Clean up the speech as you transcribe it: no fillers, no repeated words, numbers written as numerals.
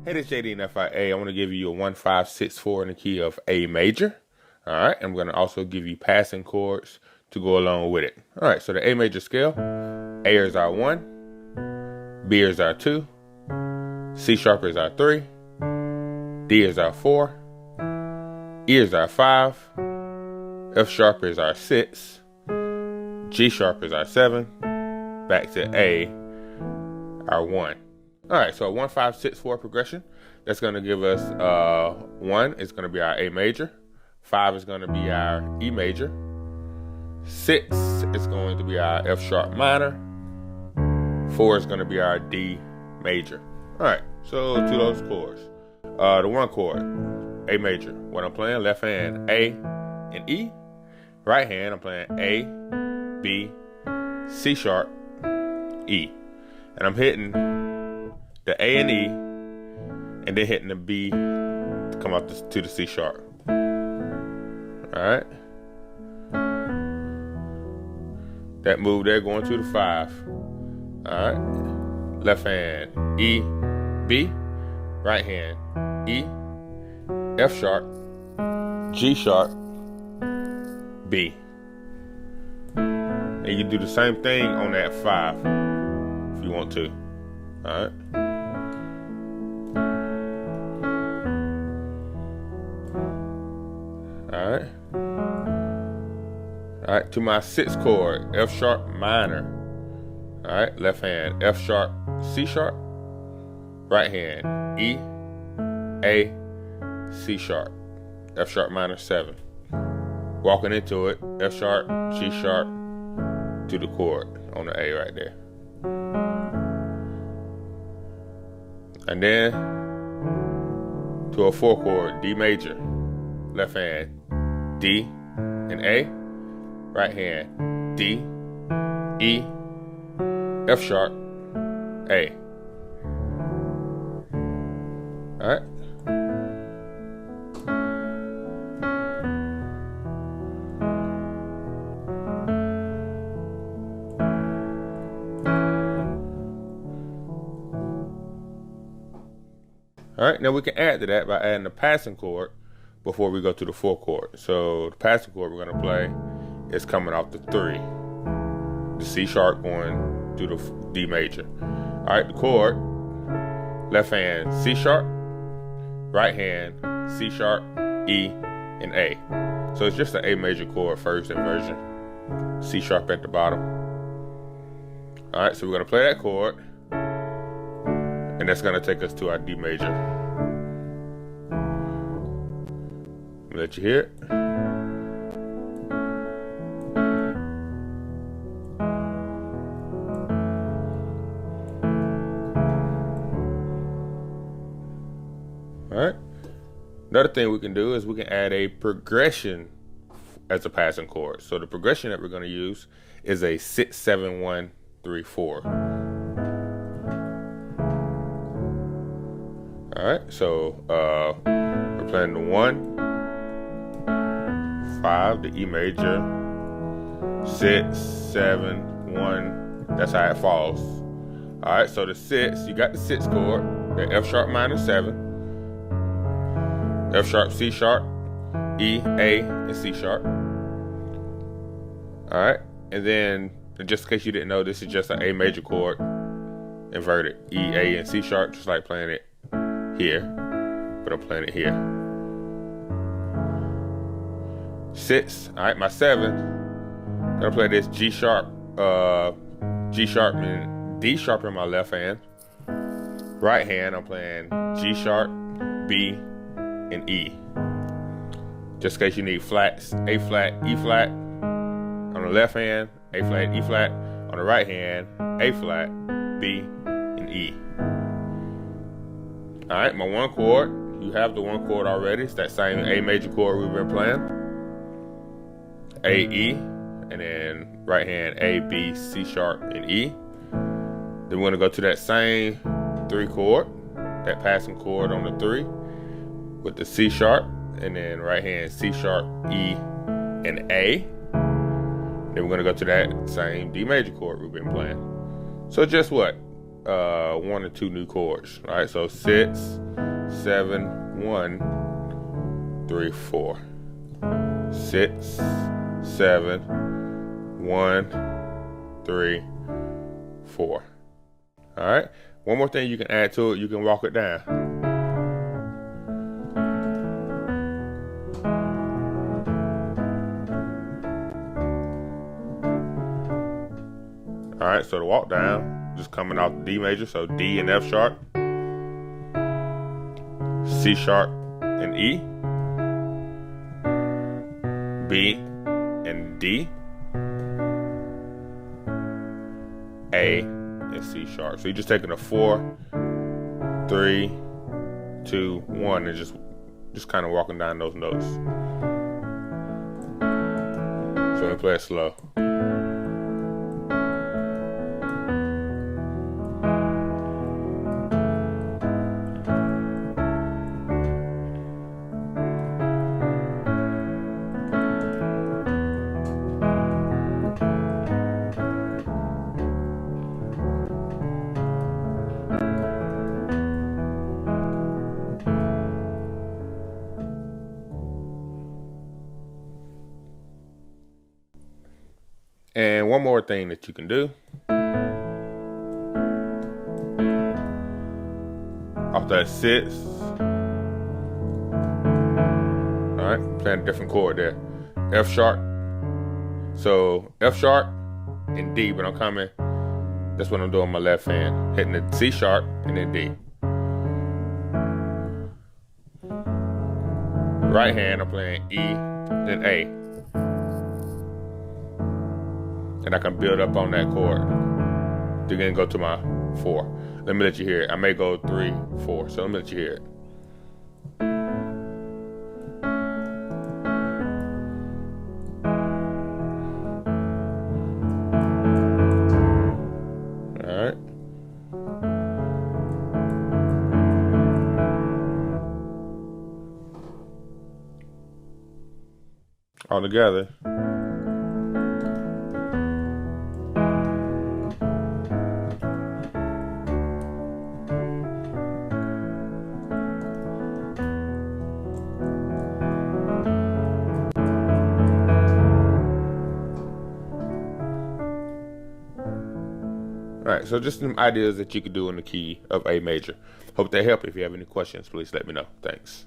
Hey, this is JD and FIA. I want to give you a 1-5-6-4 in the key of A major. All right, I'm going to also give you passing chords to go along with it. All right, so the A major scale, A is our 1, B is our 2, C sharp is our 3, D is our 4, E is our 5, F sharp is our 6, G sharp is our 7, back to A, our 1. All right, so a 1-5-6-4 progression. That's going to give us 1 is going to be our A major, 5 is going to be our E major, 6 is going to be our F sharp minor, 4 is going to be our D major. All right, so to those chords. The 1 chord, A major. What I'm playing, left hand A and E. Right hand, I'm playing A, B, C sharp, E. And I'm hitting the A and E, and then hitting the B to come up to the C sharp. All right. That move there going to the 5. All right. Left hand E, B. Right hand E, F sharp, G sharp, B. And you do the same thing on that 5 if you want to. All right. Alright. Alright, to my 6th chord, F sharp minor. Alright, left hand, F sharp, C sharp. Right hand, E, A, C sharp. F sharp minor 7. Walking into it, F sharp, G sharp to the chord on the A right there. And then to a 4 chord, D major. Left hand, D and A. Right hand, D, E, F sharp, A. All right. All right, now we can add to that by adding a passing chord before we go to the 4 chord. So the passing chord we're going to play is coming off the 3. The C sharp going to the D major. All right, the chord, left hand C sharp, right hand C sharp, E, and A. So it's just an A major chord first inversion. C sharp at the bottom. All right, so we're going to play that chord, and that's going to take us to our D major. Let you hear it. All right. Another thing we can do is we can add a progression as a passing chord. So the progression that we're going to use is a 6-7-1-3-4. All right. So we're playing the 1. 5, the E major, 6, 7, 1. That's how it falls. All right, so the 6, you got the 6 chord, the F sharp minor 7, F sharp, C sharp, E, A, and C sharp. All right, and then just in case you didn't know, this is just an A major chord inverted, E, A, and C sharp, just like playing it here, but I'm playing it here. 6, all right, my 7, gonna play this G sharp, G sharp and D sharp in my left hand. Right hand, I'm playing G sharp, B, and E. Just in case you need flats, A flat, E flat on the left hand, A flat, E flat. On the right hand, A flat, B, and E. All right, my 1 chord, you have the 1 chord already. It's that same A major chord we've been playing. A, E, and then right hand A, B, C sharp, and E. Then we're gonna go to that same 3 chord, that passing chord on the 3 with the C sharp, and then right hand C sharp, E, and A. Then we're gonna go to that same D major chord we've been playing. So just what? one or two new chords. All right, so 6, 7, 1, 3, 4. 6, 7, 1, 3, 4. All right. One more thing you can add to it. You can walk it down. All right. So to walk down, just coming off the D major. So D and F sharp, C sharp and E, B and D, A and C sharp. So you're just taking a 4, 3, 2, 1, and just kind of walking down those notes. So let me play it slow. And one more thing that you can do. Off that 6. Alright, playing a different chord there. F sharp. So F sharp and D, but I'm coming. That's what I'm doing with my left hand. Hitting the C sharp and then D. Right hand, I'm playing E, then A. And I can build up on that chord. Then go to my 4. Let me let you hear it. I may go 3, 4. So let me let you hear it. All right. All together. All right, so just some ideas that you could do in the key of A major. Hope they help. If you have any questions, please let me know. Thanks.